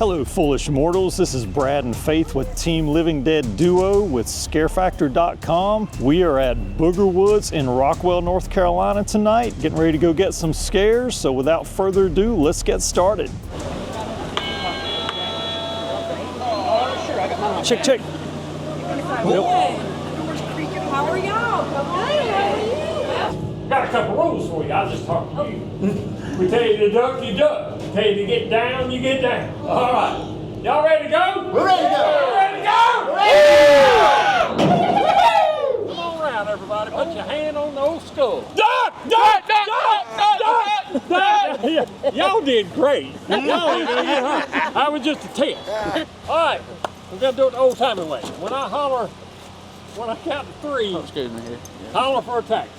Hello, foolish mortals. This is Brad and Faith with Team Living Dead Duo with ScareFactor.com. We are at Boogerwoods in Rockwell, North Carolina tonight, getting ready to go get some scares. So without further ado, let's get started. Check, check. How are y'all? Got a couple rules for you. I'll just talk to you. We tell you to duck, you duck. We tell you to get down, you get down. All right. Y'all ready to go? We're ready to go. We're ready to go? We're ready to go. Come on around, everybody. Put your hand on the old skull. Duck! Duck! Duck! Duck! Duck! Y'all did great. Y'all ain't gonna get hurt. That was just a test. All right. We're going to do it the old-timey way. When I count to three, holler for a taxi.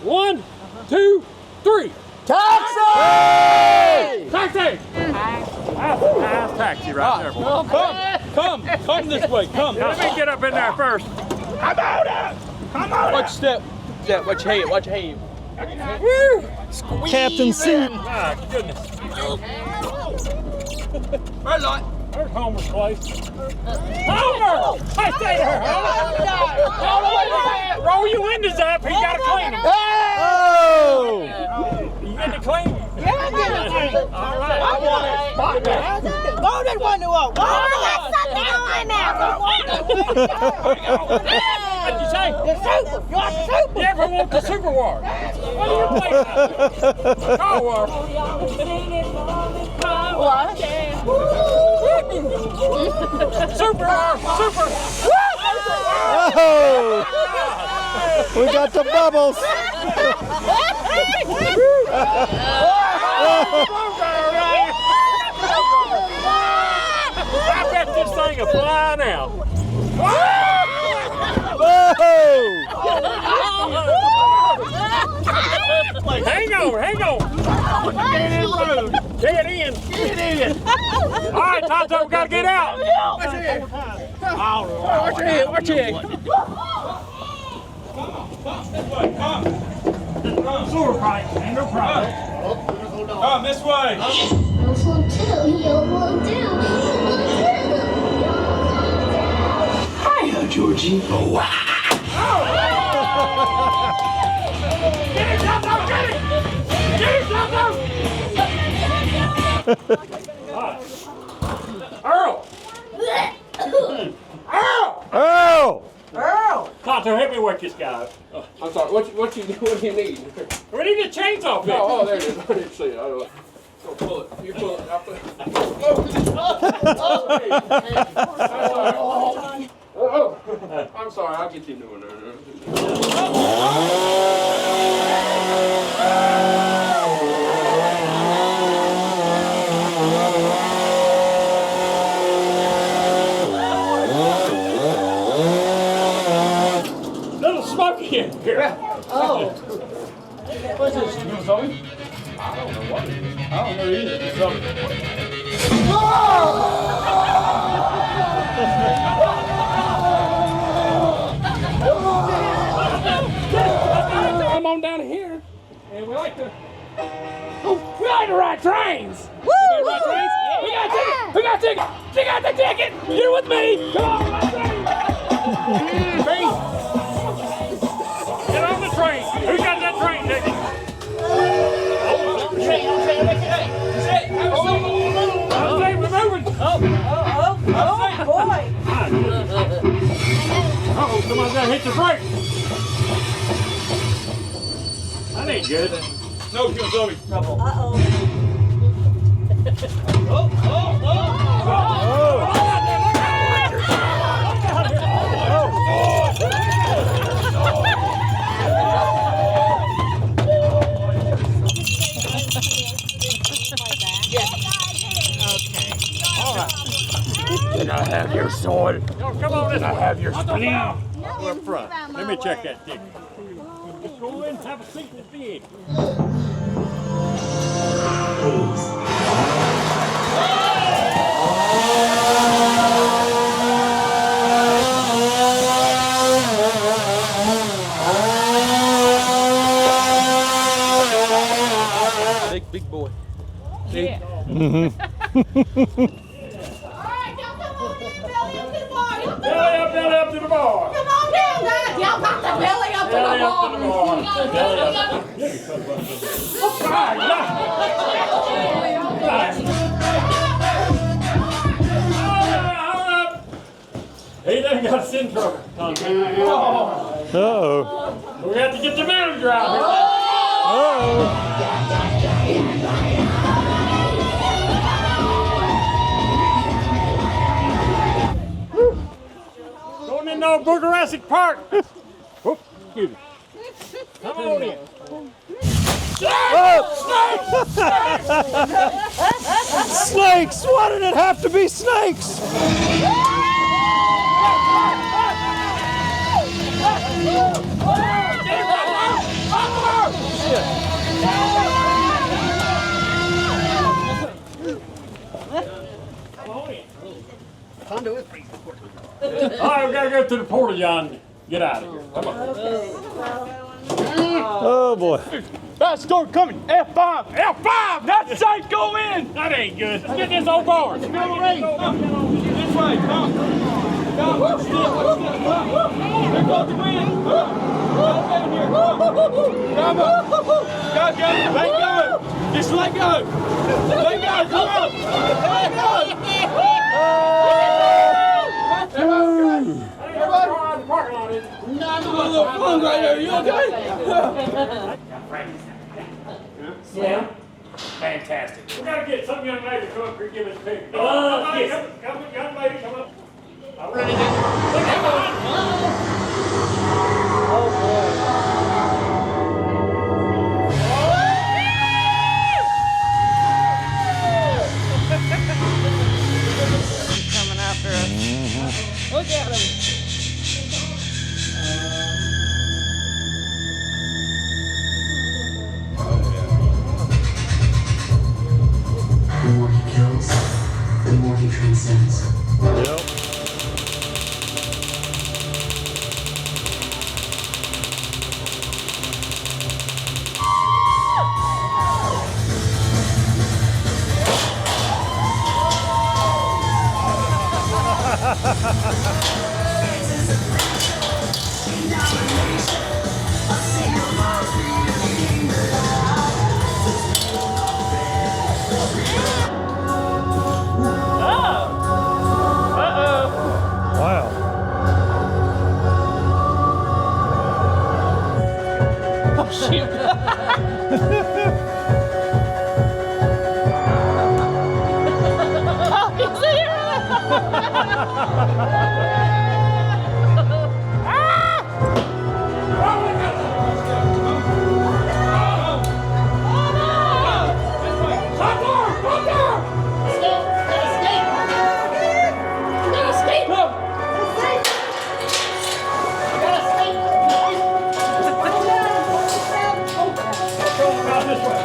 1, 2, 3. Taxi! Taxi! That's taxi right there. Come this way, come. Let me get up in there first. Come on up! Come on Watch up! step. Watch your head, watch your head. Woo! Captain Seat. My goodness. Right, light. There's Homer's place. Homer! I say to her, Homer! Roll your windows up. He got to clean them. Oh! You get to clean them? Yeah, I get it. All right. I want it. Spot back. Go that window up. Go on What'd you say? The super. You're super. You ever want the Super War? What do you play now? Car War. What? Super War. Super. Oh! We got the bubbles. I bet this thing will fly now. Whoa! Hang on. Get in. All right, Tonto, we got to get out. Watch your head, watch your head. Sewer pipe, ain't no problem. Come this way. Hiya, Georgie. Oh, wow. Get it, Tonto, get it! Get it, Tonto! Earl! Earl! Oh! Tonto, help me wake this guy up. I'm sorry, what do you need? We need a chainsaw fix. Oh, there it is. I didn't see it. So pull it. You pull it. I'll pull it. Oh, I'm sorry. I'll get you a new one. Little smoky in here. Oh. What's this? You know something? I don't know what it is. I don't know either. It's something. Come on down here, and we like to ride trains. Woo! You ride trains? We got a ticket. We got a ticket. She got the ticket. You're with me. Come on, ride train. Get on the train. Who got that train ticket? Oh, boy. Uh-oh, somebody's got to hit the brake. That ain't good. No, you know something. Uh-oh. Can I have your sword? No, come on, can I have your spleen? Up front. Let me check that ticket. Just go in and have a seat in the vehicle. Big boy. See? Mm-hmm. y'all come on in, belly up to the bar. Y'all come Belly up to the bar. on down, guys. Y'all got the belly up to the Belly up bar. to the bar. Belly up. Hold up. He done got us in trouble. Uh-oh. We have to get the manager out here. Uh-oh. Going in no Boogerwoods Park. Whoop, excuse me. Come on in. Snakes! Why did it have to be snakes? All right, we gotta go to the porta john and get out of here. Come on. Oh boy. That store coming. F5. F5. That's safe. Go in. That ain't good. Let's get this old bar. Feel the rain. Come. This way. Come. Come. Watch this. Watch this. Come. There goes the wind. Come. Get in here. Come. Come on. Go. Let go. Just let go. Let go. Come on. Let go. I'm a little fun right there. You okay? Slim? Fantastic. We gotta get some young lady to come up here and give us a picture. Yes. Come, young lady, come up. I'm ready to come on. Coming after us. Look at him. The more he kills, the more he transcends. Yep. Wow. This way.